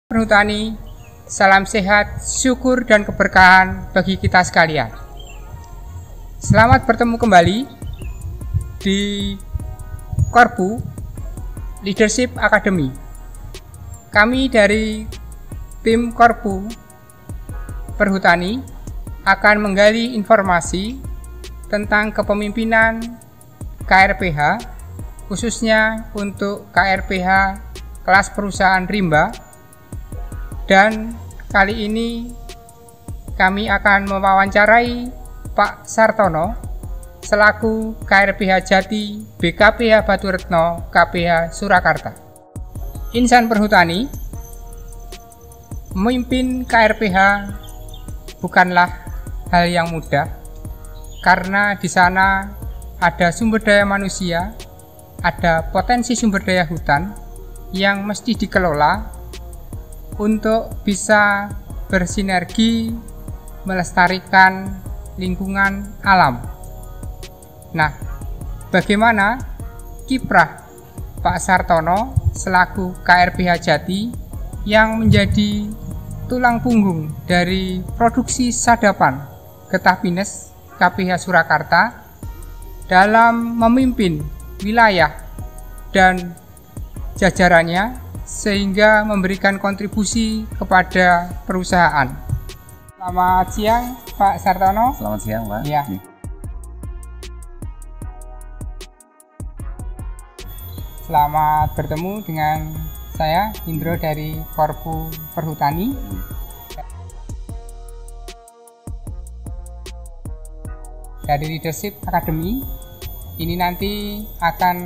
Perhutani, salam sehat, syukur dan keberkahan bagi kita sekalian. Selamat bertemu kembali di Korpu Leadership Academy. Kami dari tim Korpu Perhutani akan menggali informasi tentang kepemimpinan KRPH, khususnya untuk KRPH kelas perusahaan rimba. Dan kali ini kami akan mewawancarai Pak Sartono selaku KRPH Jati BKPH Baturetno KPH Surakarta. Insan perhutani, memimpin KRPH bukanlah hal yang mudah karena di sana ada sumber daya manusia, ada potensi sumber daya hutan yang mesti dikelola untuk bisa bersinergi melestarikan lingkungan alam. Nah, bagaimana kiprah Pak Sartono selaku KRPH Jati yang menjadi tulang punggung dari produksi sadapan getah pinus KPH Surakarta dalam memimpin wilayah dan jajarannya sehingga memberikan kontribusi kepada perusahaan. Selamat siang Pak Sartono. Selamat siang Pak. Ya. Selamat bertemu dengan saya Indro dari Korpu Perhutani. Dari Leadership Academy ini nanti akan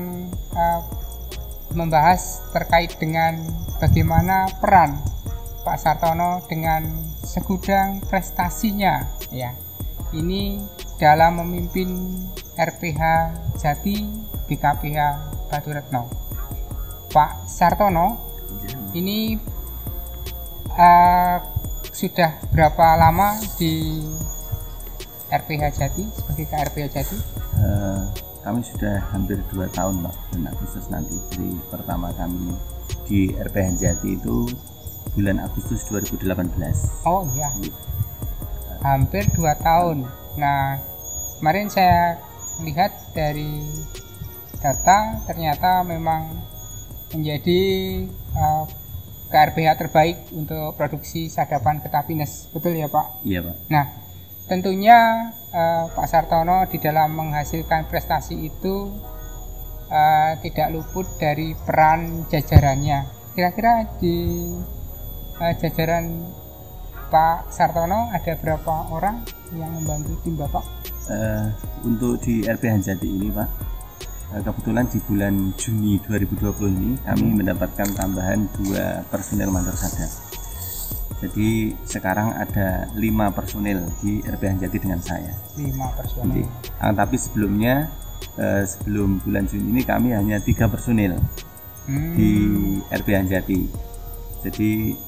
membahas terkait dengan bagaimana peran Pak Sartono dengan segudang prestasinya ya. Ini dalam memimpin RPH Jati BKPH Baturetno. Pak Sartono ini sudah berapa lama di RPH Jati sebagai KRPH Jati? Kami sudah hampir 2 tahun Pak, bulan Agustus nanti. Jadi pertama kami di RPH Jati itu bulan Agustus 2018. Oh iya, hampir 2 tahun. Nah, kemarin saya lihat dari data ternyata memang menjadi KRPH terbaik untuk produksi sadapan getah pinus. Betul ya Pak? Iya Pak. Nah, tentunya Pak Sartono di dalam menghasilkan prestasi itu tidak luput dari peran jajarannya. Kira-kira di jajaran Pak Sartono ada berapa orang yang membantu tim Bapak? Untuk di RPH Jati ini Pak, kebetulan di bulan Juni 2020 ini kami mendapatkan tambahan 2 personel mantor sadap. Jadi sekarang ada 5 personil di RPH Jati dengan saya. 5 personil. Tapi sebelumnya sebelum bulan Juni ini kami hanya 3 personil di RPH Jati. Jadi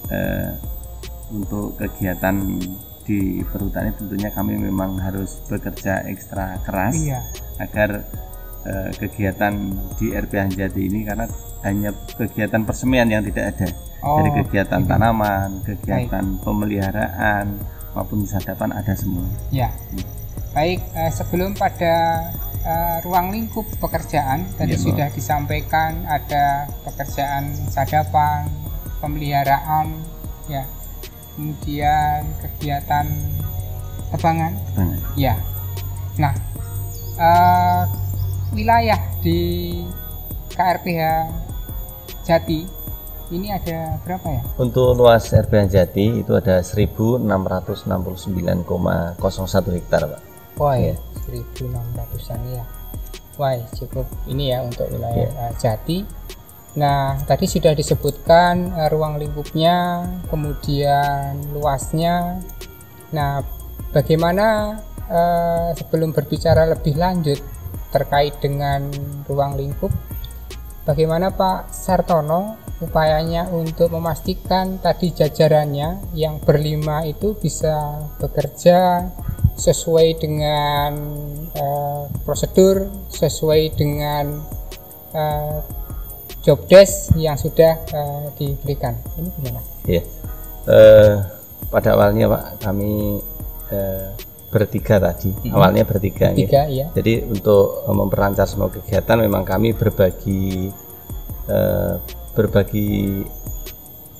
untuk kegiatan di perhutani tentunya kami memang harus bekerja ekstra keras agar kegiatan di RPH Jati ini, karena hanya kegiatan persemian yang tidak ada. Dari kegiatan tanaman, kegiatan pemeliharaan maupun sadapan ada semua. Ya. Baik, sebelum pada ruang lingkup pekerjaan tadi sudah disampaikan ada pekerjaan sadapan, pemeliharaan, ya. Kemudian kegiatan tebangan. Ya. Nah, wilayah di KRPH Jati ini ada berapa ya? Untuk luas RPH Jati itu ada 1669,01 hektar Pak. Wah ya, 1600-an ya. Wah, cukup ini ya untuk wilayah Jati. Nah, tadi sudah disebutkan ruang lingkupnya, kemudian luasnya. Nah, bagaimana sebelum berbicara lebih lanjut terkait dengan ruang lingkup, bagaimana Pak Sartono upayanya untuk memastikan tadi jajarannya yang berlima itu bisa bekerja sesuai dengan prosedur, sesuai dengan job desk yang sudah diberikan. Ini gimana? Iya. Pada awalnya Pak, kami bertiga tadi. Awalnya bertiga. Ya. Jadi untuk memperlancar semua kegiatan memang kami berbagi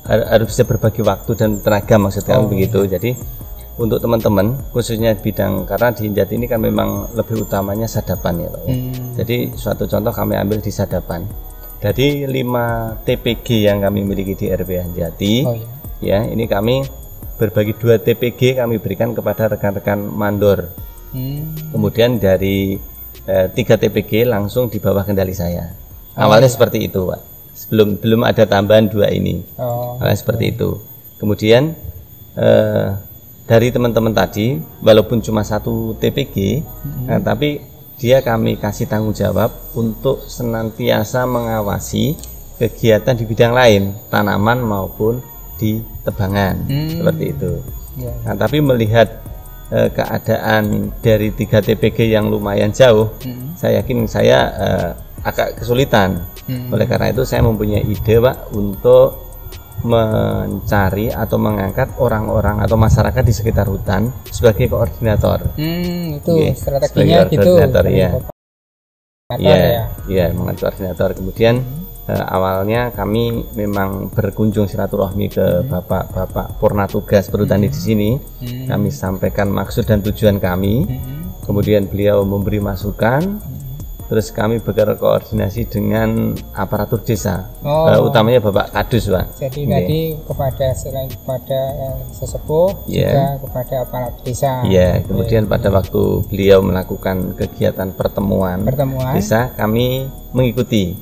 harus bisa berbagi waktu dan tenaga, maksud kami begitu. Jadi untuk teman-teman khususnya bidang, karena di Injati ini kan memang lebih utamanya sadapan ya Pak ya. Jadi suatu contoh kami ambil di sadapan. Dari 5 TPG yang kami miliki di RPH Injati, ya ini kami berbagi 2 TPG kami berikan kepada rekan-rekan mandor. Kemudian dari 3 TPG langsung di bawah kendali saya. Awalnya seperti itu Pak. Belum ada tambahan 2 ini. Awalnya seperti itu. Kemudian dari teman-teman tadi, walaupun cuma 1 TPG, tapi dia kami kasih tanggung jawab untuk senantiasa mengawasi kegiatan di bidang lain, tanaman maupun di tebangan, seperti itu. Nah, tapi melihat keadaan dari 3 TPG yang lumayan jauh, saya yakin saya agak kesulitan. Oleh karena itu saya mempunyai ide Pak untuk mencari atau mengangkat orang-orang atau masyarakat di sekitar hutan sebagai koordinator. Itu strateginya gitu. Koordinator ya, mengangkat koordinator. Kemudian awalnya kami memang berkunjung silaturahmi ke bapak-bapak purna tugas perhutani di sini. Kami sampaikan maksud dan tujuan kami. Kemudian beliau memberi masukan. Terus kami berkoordinasi dengan aparatur desa, utamanya Bapak Kadus Pak. Jadi tadi selain kepada sesepuh, juga kepada aparatur desa. Kemudian pada waktu beliau melakukan kegiatan pertemuan desa, kami mengikuti.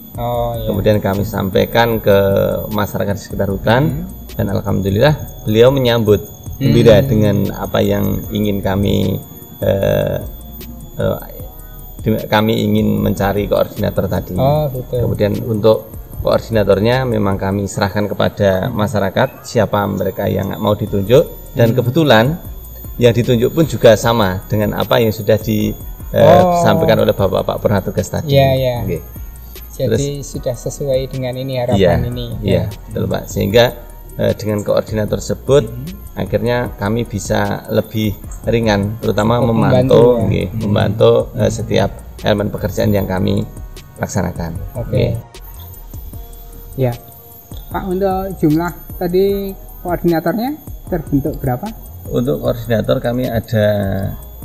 Kemudian kami sampaikan ke masyarakat di sekitar hutan, dan alhamdulillah beliau menyambut gembira dengan apa yang ingin kami ingin mencari koordinator tadi. Kemudian untuk koordinatornya memang kami serahkan kepada masyarakat siapa mereka yang mau ditunjuk, dan kebetulan yang ditunjuk pun juga sama dengan apa yang sudah disampaikan oleh bapak-bapak purna tugas tadi. Jadi sudah sesuai dengan ini harapan ini. Betul Pak. Sehingga dengan koordinator tersebut akhirnya kami bisa lebih ringan, terutama membantu setiap elemen pekerjaan yang kami laksanakan. Ya Pak, untuk jumlah tadi koordinatornya terbentuk berapa? Untuk koordinator kami ada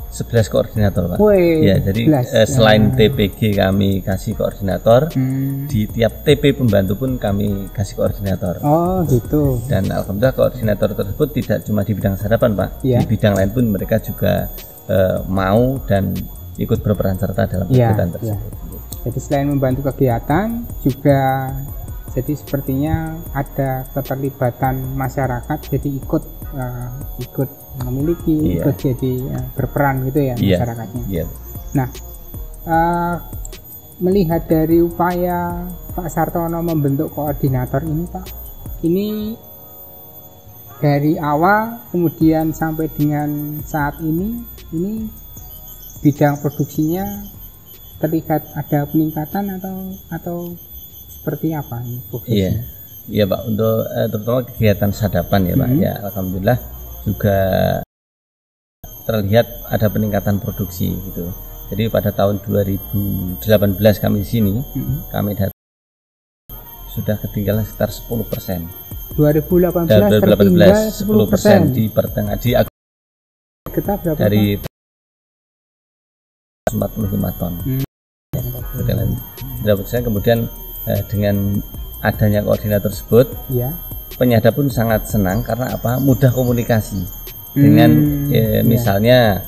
11 koordinator Pak. Jadi selain TPG kami kasih koordinator, di tiap TP pembantu pun kami kasih koordinator. Gitu. Dan alhamdulillah koordinator tersebut tidak cuma di bidang sadapan Pak, di bidang lain pun mereka juga mau dan ikut berperan serta dalam kegiatan tersebut. Jadi selain membantu kegiatan juga, jadi sepertinya ada keterlibatan masyarakat, jadi ikut memiliki, ikut jadi berperan gitu ya masyarakatnya. Nah, melihat dari upaya Pak Sartono membentuk koordinator ini Pak, ini dari awal kemudian sampai dengan saat ini bidang produksinya terlihat ada peningkatan atau seperti apa ini produksinya? Iya Pak, untuk terutama kegiatan sadapan ya Pak, ya alhamdulillah juga terlihat ada peningkatan produksi gitu. Jadi pada tahun 2018 kami di sini, kami sudah ketinggalan sekitar 10%. 2018 10% di pertengahan kita berapa dari 45 ton. Kemudian dengan adanya koordinator tersebut, penyadap pun sangat senang karena apa? Mudah komunikasi dengan misalnya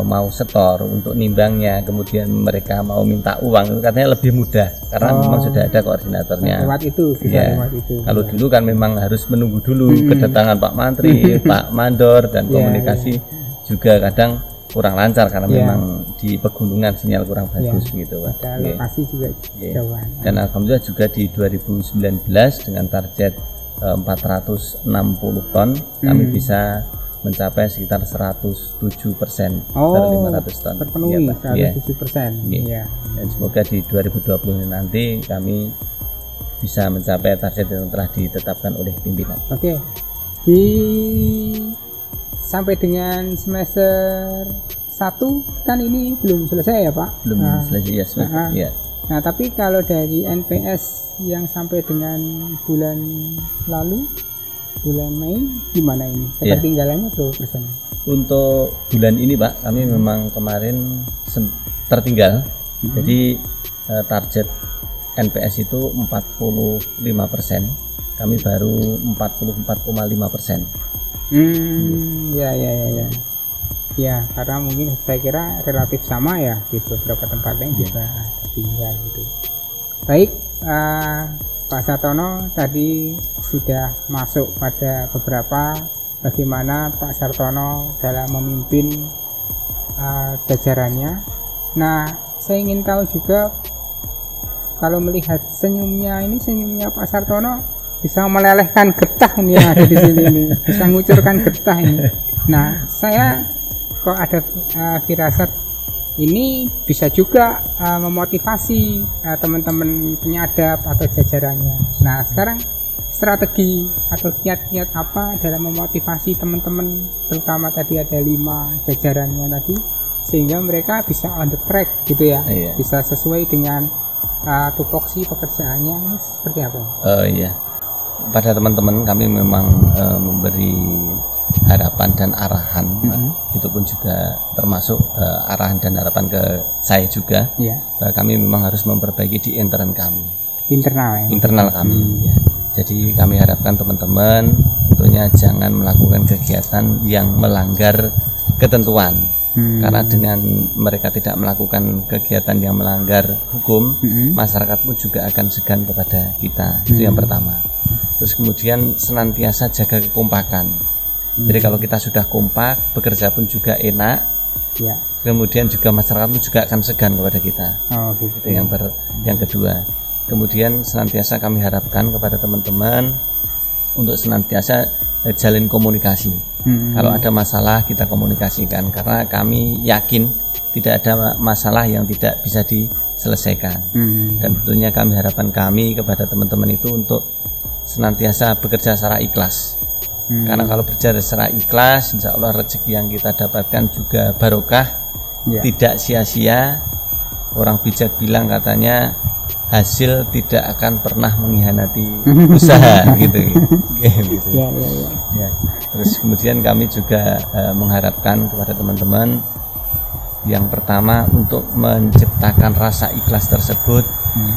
mau setor untuk nimbangnya, kemudian mereka mau minta uang, itu katanya lebih mudah karena memang sudah ada koordinatornya. Lewat itu. Kalau dulu kan memang harus menunggu dulu kedatangan Pak Mantri, Pak Mandor, dan komunikasi juga kadang kurang lancar karena memang di pegunungan sinyal kurang bagus gitu Pak. Lokasi juga jauhan. Dan alhamdulillah juga di 2019 dengan target 460 ton kami bisa mencapai sekitar 107% dari 500 ton. Terpenuhi 107%. Dan semoga di 2020 nanti kami bisa mencapai target yang telah ditetapkan oleh pimpinan. Oke. Sampai dengan semester 1 kan ini belum selesai ya Pak? Belum selesai ya. Ya. Nah tapi kalau dari NPS yang sampai dengan bulan lalu, bulan Mei, gimana ini? Ketertinggalannya berapa persen? Untuk bulan ini Pak, kami memang kemarin tertinggal. Jadi target NPS itu 45%, kami baru 44,5%. Ya, karena mungkin saya kira relatif sama ya di beberapa tempat lain juga tertinggal gitu. Baik, Pak Sartono tadi sudah masuk pada beberapa bagaimana Pak Sartono dalam memimpin jajarannya. Nah, saya ingin tahu juga kalau melihat senyumnya Pak Sartono bisa melelehkan getah ini yang ada di sini ini, bisa mengucurkan getah ini. Nah, saya kok ada firasat ini bisa juga memotivasi teman-teman penyadap atau jajarannya. Nah, sekarang strategi atau kiat-kiat apa dalam memotivasi teman-teman, terutama tadi ada 5 jajarannya tadi, sehingga mereka bisa on the track gitu ya, bisa sesuai dengan tupoksi pekerjaannya seperti apa? Pada teman-teman kami memang memberi harapan dan arahan, itu pun juga termasuk arahan dan harapan ke saya juga. Kami memang harus memperbaiki di internal kami, internal kami. Jadi kami harapkan teman-teman tentunya jangan melakukan kegiatan yang melanggar ketentuan. Karena dengan mereka tidak melakukan kegiatan yang melanggar hukum, masyarakat pun juga akan segan kepada kita. Itu yang pertama. Terus kemudian senantiasa jaga kekompakan. Jadi kalau kita sudah kompak, bekerja pun juga enak. Kemudian juga masyarakat pun juga akan segan kepada kita. Itu yang kedua. Kemudian senantiasa kami harapkan kepada teman-teman untuk senantiasa jalin komunikasi. Kalau ada masalah kita komunikasikan, karena kami yakin tidak ada masalah yang tidak bisa diselesaikan. Dan tentunya harapan kami kepada teman-teman itu untuk senantiasa bekerja secara ikhlas. Karena kalau bekerja secara ikhlas, insya Allah rezeki yang kita dapatkan juga barokah, tidak sia-sia. Orang bijak bilang katanya hasil tidak akan pernah mengkhianati usaha gitu. Terus kemudian kami juga mengharapkan kepada teman-teman yang pertama untuk menciptakan rasa ikhlas tersebut,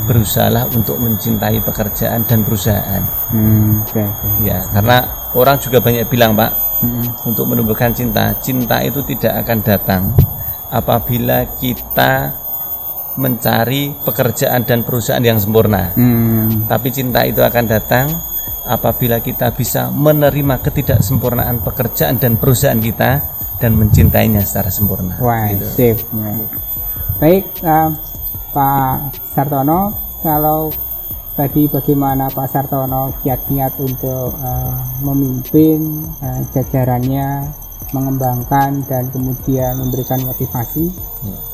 berusahalah untuk mencintai pekerjaan dan perusahaan. Karena orang juga banyak bilang Pak, untuk menumbuhkan cinta itu tidak akan datang apabila kita mencari pekerjaan dan perusahaan yang sempurna. Tapi cinta itu akan datang apabila kita bisa menerima ketidaksempurnaan pekerjaan dan perusahaan kita dan mencintainya secara sempurna. Sip. Baik, Pak Sartono, kalau tadi bagaimana Pak Sartono kiat-kiat untuk memimpin jajarannya, mengembangkan dan kemudian memberikan motivasi,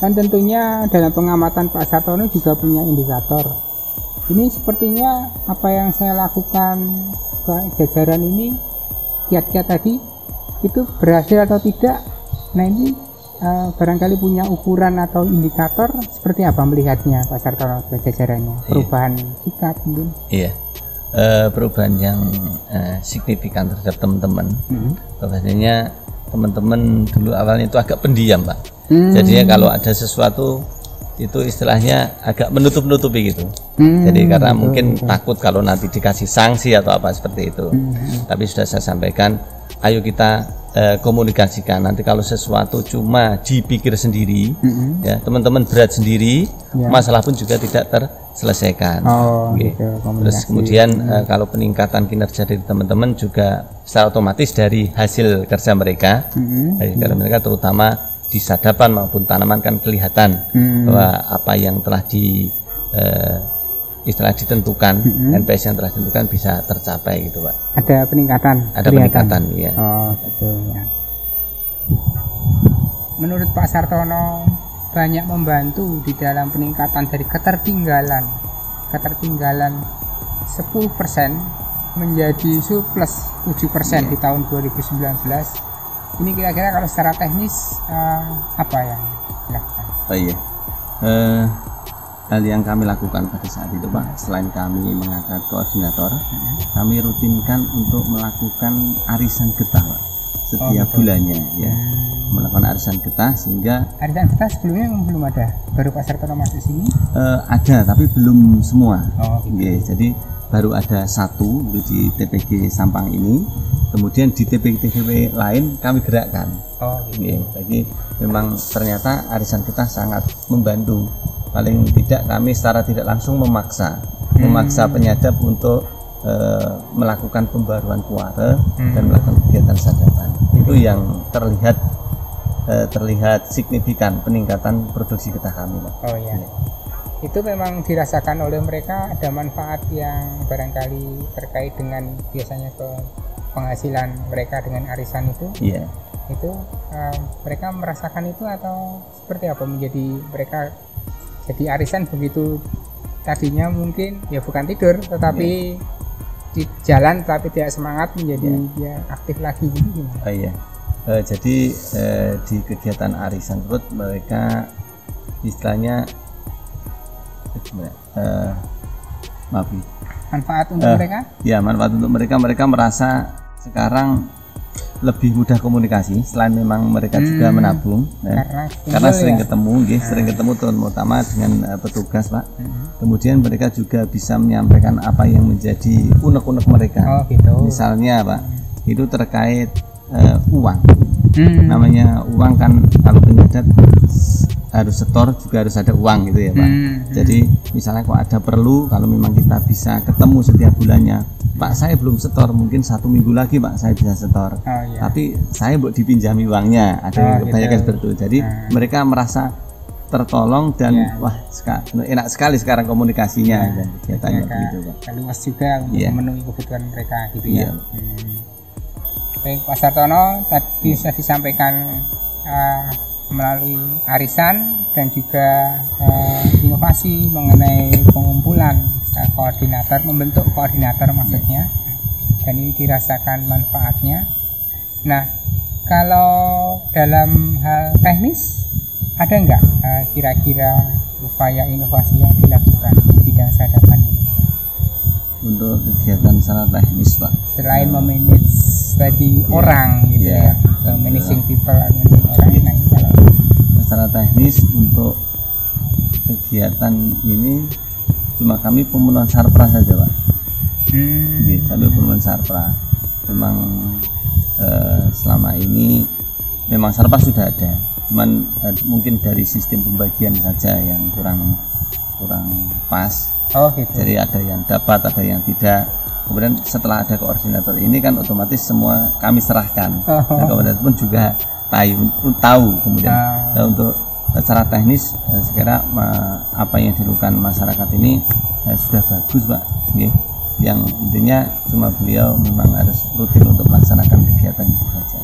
kan tentunya dalam pengamatan Pak Sartono juga punya indikator. Ini sepertinya apa yang saya lakukan ke jajaran ini, kiat-kiat tadi itu berhasil atau tidak. Nah ini barangkali punya ukuran atau indikator seperti apa melihatnya Pak Sartono ke jajarannya, perubahan sikap mungkin? Perubahan yang signifikan terhadap teman-teman. Bahwasanya teman-teman dulu awalnya itu agak pendiam Pak. Jadinya kalau ada sesuatu itu istilahnya agak menutup-nutupi gitu. Jadi karena mungkin takut kalau nanti dikasih sanksi atau apa seperti itu. Tapi sudah saya sampaikan, ayo kita komunikasikan. Nanti kalau sesuatu cuma dipikir sendiri, ya teman-teman berat sendiri, masalah pun juga tidak terselesaikan. Terus kemudian kalau peningkatan kinerja dari teman-teman juga secara otomatis dari hasil kerja mereka, dari kerja mereka terutama di sadapan maupun tanaman kan kelihatan bahwa apa yang telah istilah ditentukan, NPS yang telah ditentukan bisa tercapai gitu Pak. Ada peningkatan? Ada peningkatan, ya. Ya. Menurut Pak Sartono banyak membantu di dalam peningkatan dari ketertinggalan 10% menjadi surplus 7% di tahun 2019. Ini kira-kira kalau secara teknis apa yang dilakukan? Oh iya, hal yang kami lakukan pada saat itu Pak, selain kami mengangkat koordinator, kami rutinkan untuk melakukan arisan getah Pak, setiap bulannya ya. Melakukan arisan getah, sehingga arisan getah sebelumnya belum ada, baru Pak Sartono masuk sini? Ada tapi belum semua. Gitu. Jadi baru ada satu di TPG Sampang ini, kemudian di TPG lain kami gerakkan. Gitu. Jadi memang ternyata arisan getah sangat membantu. Paling tidak kami secara tidak langsung memaksa penyadap untuk melakukan pembaruan kuare dan melakukan kegiatan sadapan. Itu yang terlihat signifikan peningkatan produksi getah kami. Oh iya. Ya. Itu memang dirasakan oleh mereka, ada manfaat yang barangkali terkait dengan biasanya ke penghasilan mereka dengan arisan itu. Iya. Itu mereka merasakan itu atau seperti apa, menjadi mereka jadi arisan begitu tadinya mungkin ya bukan tidur tetapi di jalan tapi tidak semangat, menjadi dia aktif lagi gitu gimana? Oh iya. Jadi di kegiatan arisan tersebut mereka istilahnya manfaat untuk mereka? Ya, manfaat untuk mereka merasa sekarang lebih mudah komunikasi, selain memang mereka juga menabung karena sering ketemu sering ketemu terutama dengan petugas Pak. Kemudian mereka juga bisa menyampaikan apa yang menjadi unek-unek mereka. Gitu. Misalnya Pak, itu terkait uang. Namanya uang kan, kalau penyadap harus setor juga harus ada uang gitu ya Pak. Jadi misalnya kok ada perlu, kalau memang kita bisa ketemu setiap bulannya, Pak saya belum setor, mungkin 1 minggu lagi Pak saya bisa setor, tapi saya buat dipinjami uangnya, ada kebanyakan seperti itu. Jadi mereka merasa tertolong dan wah enak sekali sekarang komunikasinya dan kegiatannya begitu Pak. Luas juga untuk memenuhi kebutuhan mereka gitu ya. Baik Pak Sartono, tadi sudah disampaikan melalui arisan dan juga inovasi mengenai pengumpulan koordinator, membentuk koordinator maksudnya, dan ini dirasakan manfaatnya. Nah, kalau dalam hal teknis ada enggak kira-kira upaya inovasi yang dilakukan di bidang sadapan ini? Untuk kegiatan secara teknis Pak, selain memanage tadi orang gitu ya, managing people, managing orang. Nah, ini kalau secara teknis untuk kegiatan ini cuma kami pemenuhan sarpra saja Pak. Kami pemenuhan sarpra. Memang selama ini memang sarpra sudah ada, cuman mungkin dari sistem pembagian saja yang kurang pas. Gitu. Jadi ada yang dapat, ada yang tidak. Kemudian setelah ada koordinator ini kan otomatis semua kami serahkan. Dan koordinator pun juga tahu kemudian. Untuk secara teknis sekira apa yang dilakukan masyarakat ini sudah bagus Pak. Yang intinya cuma beliau memang harus rutin untuk melaksanakan kegiatan itu saja.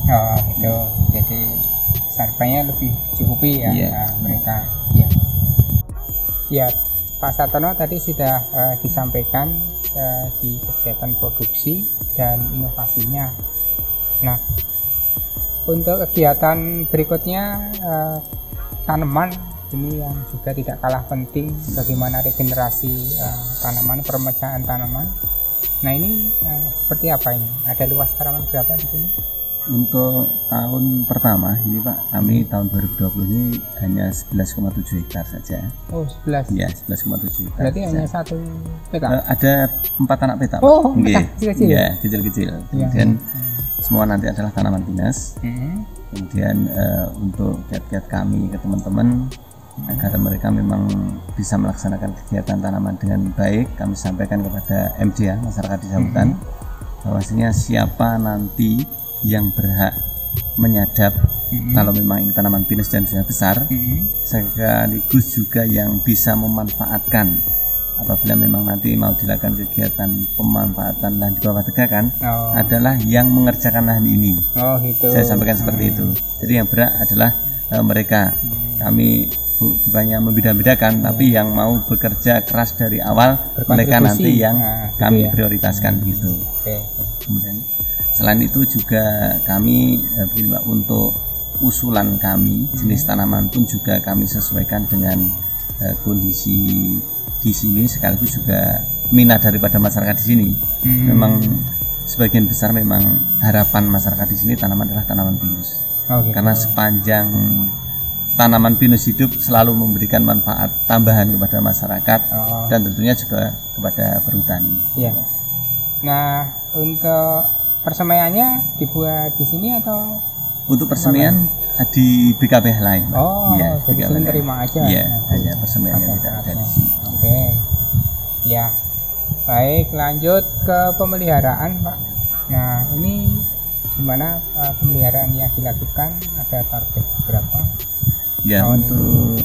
Gitu. Jadi sarpanya lebih cukupi ya mereka. Ya. Pak Sartono tadi sudah disampaikan di kegiatan produksi dan inovasinya. Nah, untuk kegiatan berikutnya tanaman ini yang juga tidak kalah penting, bagaimana regenerasi tanaman, pemecahan tanaman. Nah ini seperti apa ini? Ada luas tanaman berapa di sini? Untuk tahun pertama ini Pak, kami tahun 2020 ini hanya 11,7 hektar saja. 11? Iya, 11,7 hektar. Berarti hanya satu petak? Ada 4 anak petak. Petak kecil-kecil? Iya, kecil-kecil. Kemudian semua nanti adalah tanaman pinus. Kemudian untuk kiat-kiat kami ke teman-teman agar mereka memang bisa melaksanakan kegiatan tanaman dengan baik, kami sampaikan kepada MDA, masyarakat desa hutan, bahwasanya siapa nanti yang berhak menyadap kalau memang ini tanaman pinus dan sudah besar, sekaligus juga yang bisa memanfaatkan apabila memang nanti mau dilakukan kegiatan pemanfaatan lahan di bawah tegakan, adalah yang mengerjakan lahan ini. Gitu. Saya sampaikan seperti itu. Jadi yang berhak adalah mereka. Kami bukannya membeda-bedakan, tapi yang mau bekerja keras dari awal mereka nanti yang kami prioritaskan gitu. Kemudian selain itu juga kami begini Pak, untuk usulan kami jenis tanaman pun juga kami sesuaikan dengan kondisi di sini, sekaligus juga minat daripada masyarakat di sini. Memang sebagian besar memang harapan masyarakat di sini tanaman adalah tanaman pinus. Karena sepanjang tanaman pinus hidup selalu memberikan manfaat tambahan kepada masyarakat dan tentunya juga kepada perhutani. Nah, untuk persemaiannya dibuat di sini atau untuk persemaian di BKBH lain? Jadi sini terima aja. Hanya persemaiannya bisa ada di sini. Ya, baik, lanjut ke pemeliharaan Pak. Nah, ini gimana pemeliharaan yang dilakukan, ada target berapa? Untuk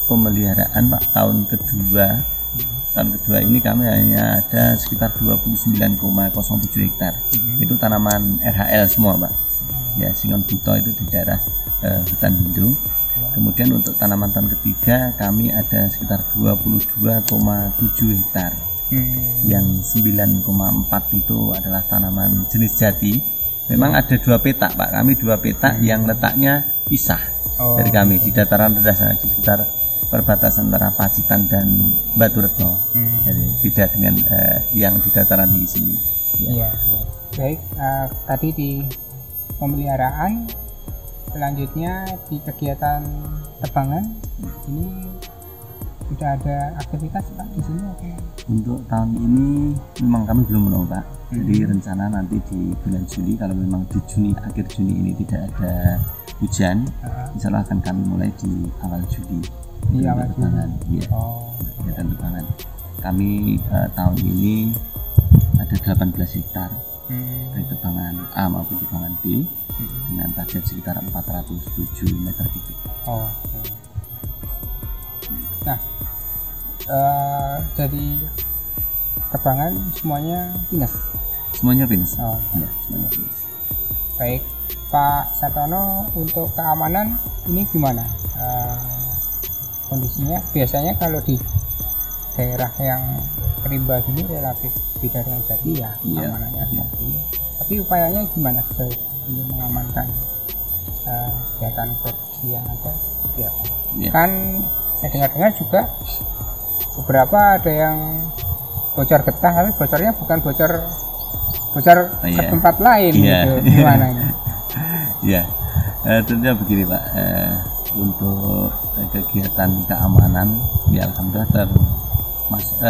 pemeliharaan Pak, tahun kedua ini kami hanya ada sekitar 29,07 hektar. Itu tanaman RHL semua Pak. Singon buto itu di daerah hutan lindung. Kemudian untuk tanaman tahun ketiga kami ada sekitar 22,7 hektar. Yang 9,4 itu adalah tanaman jenis jati. Memang ada 2 petak Pak, kami 2 petak yang letaknya pisah dari kami di dataran rendah sana, di sekitar perbatasan antara Pacitan dan Baturetno. Jadi beda dengan yang di dataran tinggi sini. Baik, tadi di pemeliharaan, selanjutnya di kegiatan tebangan ini sudah ada aktivitas Pak di sini? Untuk tahun ini memang kami belum menunggu Pak. Jadi rencana nanti di bulan Juli, kalau memang di akhir Juni ini tidak ada hujan, insya Allah akan kami mulai di awal Juli. Di awal tebangan. Kegiatan tebangan. Kami tahun ini ada 18 hektar dari tebangan A maupun tebangan B dengan target sekitar 407 meter kubik. Nah, jadi tebangan semuanya pinus? Semuanya pinus. Semuanya pinus. Baik, Pak Sartono, untuk keamanan ini gimana kondisinya? Biasanya kalau di daerah yang rimba gini relatif beda dengan jati amanannya. Tapi upayanya gimana sejauh ini mengamankan kegiatan produksi yang ada seperti apa? Kan saya dengar-dengar juga beberapa ada yang bocor getah, tapi bocornya bukan bocor ke tempat lain gitu. Gimana ini? Tentunya begini Pak, untuk kegiatan keamanan alhamdulillah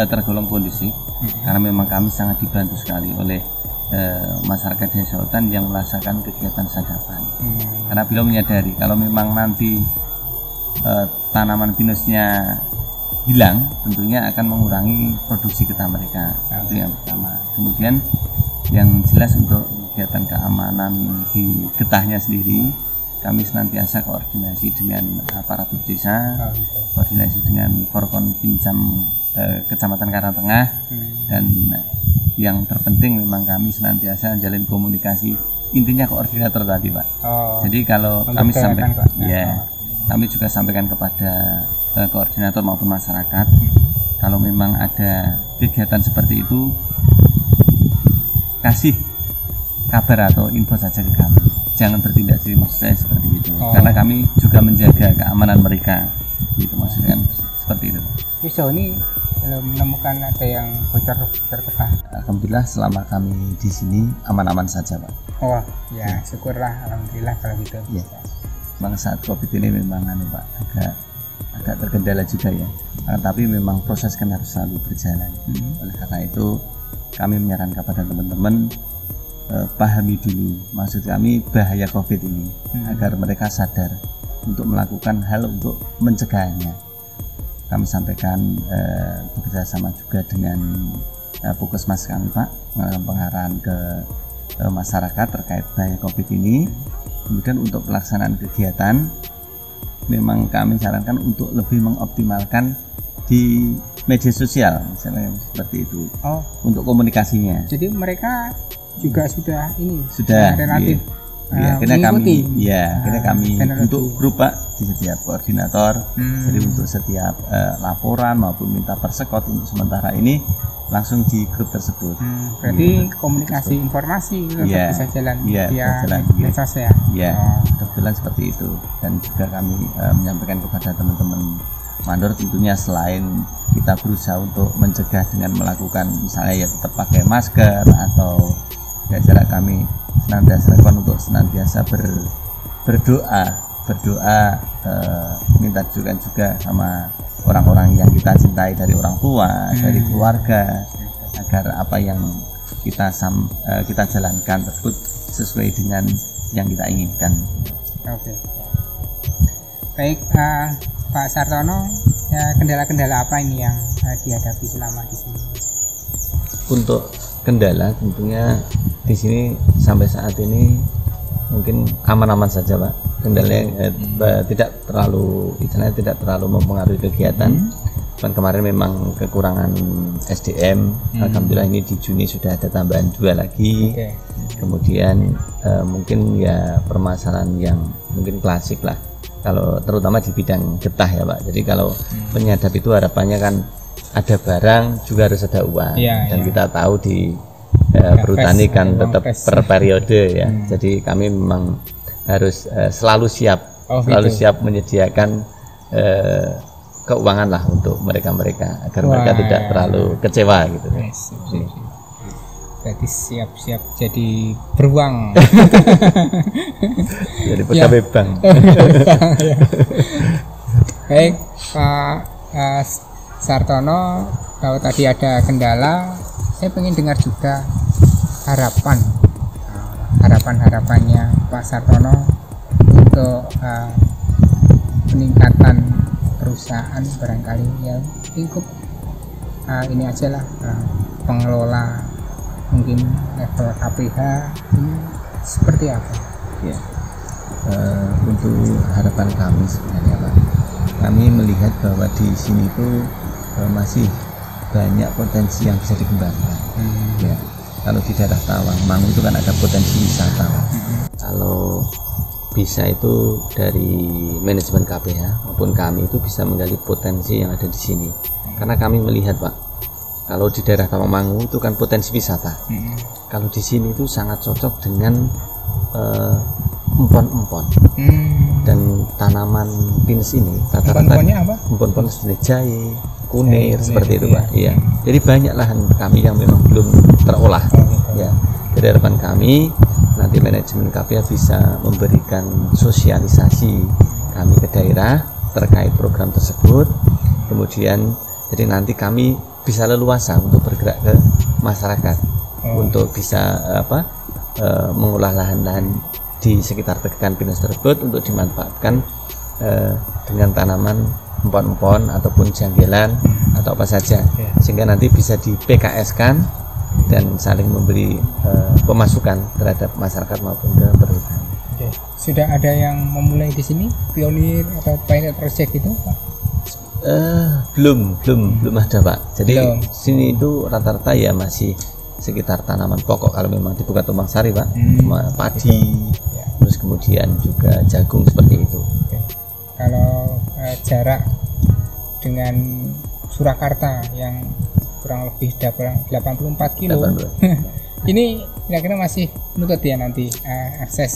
tergolong kondusif, karena memang kami sangat dibantu sekali oleh masyarakat desa hutan yang melaksanakan kegiatan sadapan. Karena beliau menyadari kalau memang nanti tanaman pinusnya hilang, tentunya akan mengurangi produksi getah mereka. Itu yang pertama. Kemudian yang jelas untuk kegiatan keamanan di getahnya sendiri, kami senantiasa koordinasi dengan aparatur desa, koordinasi dengan Forkon Pincam Kecamatan Karangtengah, dan yang terpenting memang kami senantiasa menjalin komunikasi, intinya koordinator tadi Pak. Jadi kalau kami sampaikan, kami juga sampaikan kepada koordinator maupun masyarakat, kalau memang ada kegiatan seperti itu, kasih kabar atau info saja ke kami, jangan bertindak sendiri, maksud saya seperti itu. Karena kami juga menjaga keamanan mereka, gitu maksudnya seperti itu. Sejauh ini belum menemukan ada yang bocor getah? Alhamdulillah selama kami di sini aman-aman saja Pak. Syukurlah, alhamdulillah kalau gitu. Memang saat COVID ini memang Pak agak terkendala juga ya. Tapi memang proses kan harus selalu berjalan. Oleh karena itu kami menyarankan kepada teman-teman, pahami dulu maksud kami bahaya COVID ini, agar mereka sadar untuk melakukan hal untuk mencegahnya. Kami sampaikan bekerja sama juga dengan Puskesmas kami Pak, pengarahan ke masyarakat terkait bahaya COVID ini. Kemudian untuk pelaksanaan kegiatan, memang kami sarankan untuk lebih mengoptimalkan di media sosial, misalnya seperti itu, untuk komunikasinya. Jadi mereka juga sudah relatif akhirnya kami teknologi. untuk grup Pak di setiap koordinator. Jadi untuk setiap laporan maupun minta persekot untuk sementara ini langsung di grup tersebut. Berarti komunikasi informasi bisa jalan via medsos ya. Kebetulan seperti itu. Dan juga kami menyampaikan kepada teman-teman mandor, tentunya selain kita berusaha untuk mencegah dengan melakukan misalnya ya tetap pakai masker atau jarak, kami senantiasa untuk senantiasa berdoa minta juga sama orang-orang yang kita cintai, dari orang tua, dari keluarga, agar apa yang kita jalankan tersebut sesuai dengan yang kita inginkan. Oke. Baik, Pak Sartono, kendala-kendala apa ini yang dihadapi selama di sini? Untuk kendala tentunya di sini sampai saat ini mungkin aman-aman saja Pak. Kendalanya tidak terlalu mempengaruhi kegiatan. Kemarin memang kekurangan SDM. Alhamdulillah ini di Juni sudah ada tambahan 2 lagi. Kemudian mungkin ya permasalahan yang mungkin klasik lah, kalau terutama di bidang getah ya Pak. Jadi kalau penyadap itu harapannya kan ada barang juga harus ada uang, dan kita tahu di perhutani kan tetap per periode ya. Jadi kami memang harus selalu siap menyediakan keuangan lah untuk mereka agar mereka tidak terlalu kecewa gitu. Berarti siap-siap jadi beruang. Jadi pegawai bank. Baik Pak Sartono, kalau tadi ada kendala, saya ingin dengar juga harapannya Pak Sartono untuk peningkatan perusahaan barangkali ya lingkup ini aja lah, pengelola mungkin level KPH ini seperti apa? Ya, untuk harapan kami sebenarnya Pak, kami melihat bahwa di sini itu masih banyak potensi yang bisa dikembangkan. Ya, kalau di daerah Tawang, Mangu itu kan ada potensi wisata. Kalau bisa itu dari manajemen KPH maupun kami itu bisa menggali potensi yang ada di sini. Karena kami melihat Pak, kalau di daerah Tawangmangu itu kan potensi wisata. Kalau di sini itu sangat cocok dengan empon-empon dan tanaman pinus ini. Rata-rata empon-empon jenis jahe, kunir seperti itu Pak. Iya. Jadi banyak lahan kami yang memang belum terolah. Ya. Jadi harapan kami nanti manajemen KPH bisa memberikan sosialisasi kami ke daerah terkait program tersebut. Kemudian jadi nanti kami bisa leluasa untuk bergerak ke masyarakat untuk bisa mengolah lahan-lahan di sekitar tegakan pinus tersebut untuk dimanfaatkan dengan tanaman empon-empon ataupun janggelan atau apa saja, sehingga nanti bisa di PKS-kan dan saling memberi pemasukan terhadap masyarakat maupun ke perhutani. Sudah ada yang memulai di sini pionir atau pilot project itu Pak? Belum ada Pak. Jadi sini itu rata-rata ya masih sekitar tanaman pokok kalau memang dibuka tumpang sari Pak, padi, terus kemudian juga jagung seperti itu. Kalau jarak dengan Surakarta yang kurang lebih 84 kilo, ini kira-kira masih menuntut ya nanti akses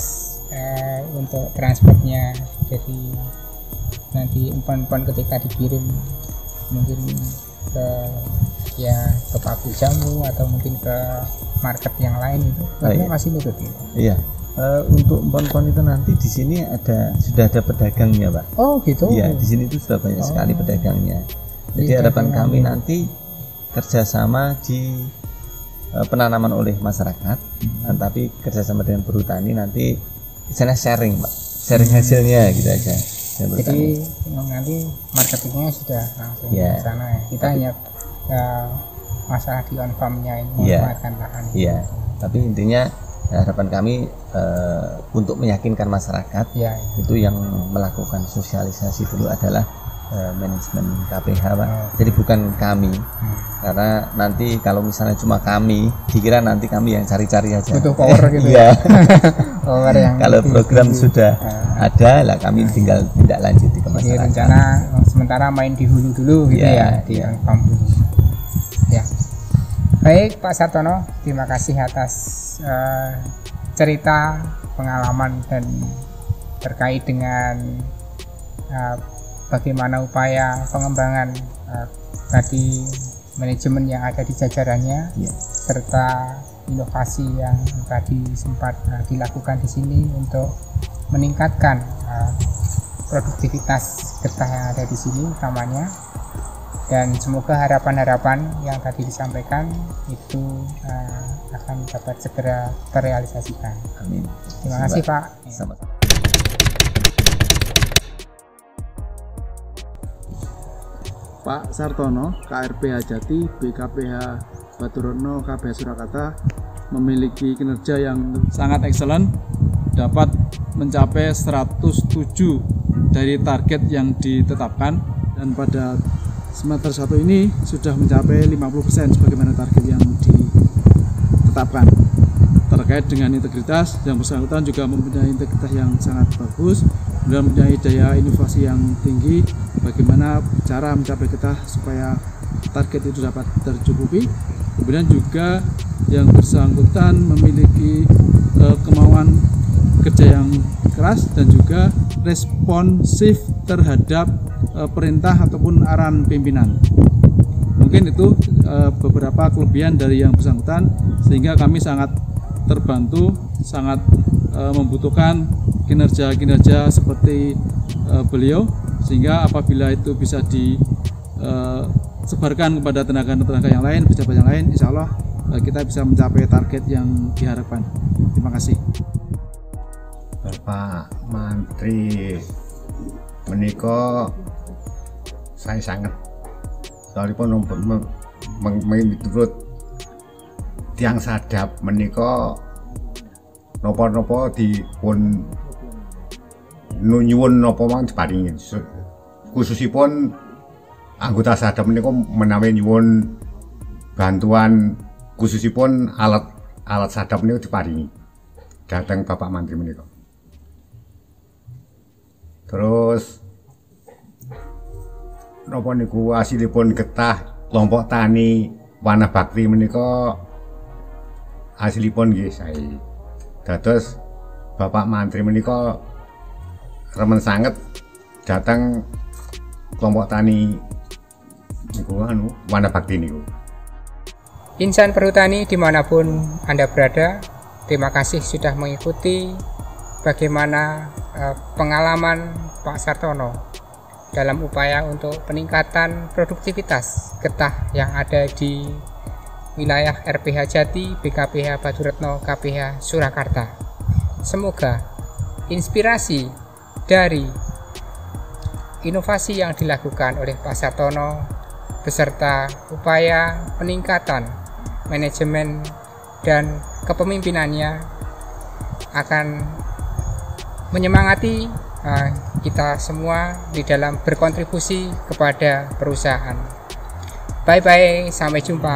untuk transportnya. Jadi nanti umpan-umpan ketika dikirim mungkin ke pabrik jamu atau mungkin ke market yang lain itu masih nutut ya? Iya. Untuk empon-empon itu nanti di sini sudah ada pedagangnya Pak. Oh gitu. Iya, di sini itu sudah banyak sekali pedagangnya. Jadi harapan kami nanti kerjasama di penanaman oleh masyarakat, tapi kerjasama dengan perhutani nanti misalnya sharing Pak, sharing hasilnya gitu aja. Jadi nanti marketingnya sudah langsung ke sana ya. Kita hanya masalah di on farmnya ini memanfaatkan lahan. Iya. Tapi intinya harapan kami untuk meyakinkan masyarakat itu yang melakukan sosialisasi dulu adalah manajemen KPH Pak. Jadi bukan kami. Karena nanti kalau misalnya cuma kami, dikira nanti kami yang cari-cari aja. Butuh power gitu. Iya. Power yang kalau program sudah ada lah, kami tinggal tindak lanjuti ke masyarakat. Rencana sementara main di hulu dulu gitu ya, di kampung. Ya. Baik Pak Sartono, terima kasih atas cerita pengalaman dan terkait dengan bagaimana upaya pengembangan tadi manajemen yang ada di jajarannya, serta inovasi yang tadi sempat dilakukan di sini untuk meningkatkan produktivitas getah yang ada di sini utamanya. Dan semoga harapan-harapan yang tadi disampaikan itu akan dapat segera terrealisasikan. Amin. Terima kasih Pak. Sama-sama. Pak Sartono, KRPH Jati, BKPH Baturetno, KPH Surakarta memiliki kinerja yang sangat excellent, dapat mencapai 107 dari target yang ditetapkan, dan pada semester 1 ini sudah mencapai 50% sebagaimana target yang ditetapkan. Terkait dengan integritas, yang bersangkutan juga mempunyai integritas yang sangat bagus dan mempunyai daya inovasi yang tinggi bagaimana cara mencapai getah supaya target itu dapat tercukupi. Kemudian juga yang bersangkutan memiliki kemauan kerja yang keras dan juga responsif terhadap perintah ataupun arahan pimpinan. Mungkin itu beberapa kelebihan dari yang bersangkutan, sehingga kami sangat terbantu, sangat membutuhkan kinerja-kinerja seperti beliau, sehingga apabila itu bisa disebarkan kepada tenaga-tenaga yang lain, pejabat yang lain, insya Allah kita bisa mencapai target yang diharapkan. Terima kasih. Bapak Menteri menika saya sangat soalipun menurut tiang sadap menika nopo-nopo dipun nyuwun napa mawon diparingi, khususipun anggota sadap menika menawi nyuwun bantuan khususipun alat sadap menika diparingi dhateng Bapak Menteri menika. Terus napa niku asilipun getah kelompok tani Wana Bakti menika asilipun nggih sae. Dados Bapak Menteri menika remen sanget datang kelompok tani niku Wana Bakti niku. Insan Perhutani dimanapun Anda berada, terima kasih sudah mengikuti bagaimana pengalaman Pak Sartono dalam upaya untuk peningkatan produktivitas getah yang ada di wilayah RPH Jati, BKPH Baturetno, KPH Surakarta. Semoga inspirasi dari inovasi yang dilakukan oleh Pak Sartono beserta upaya peningkatan manajemen dan kepemimpinannya akan menyemangati kita semua di dalam berkontribusi kepada perusahaan. Bye bye, sampai jumpa.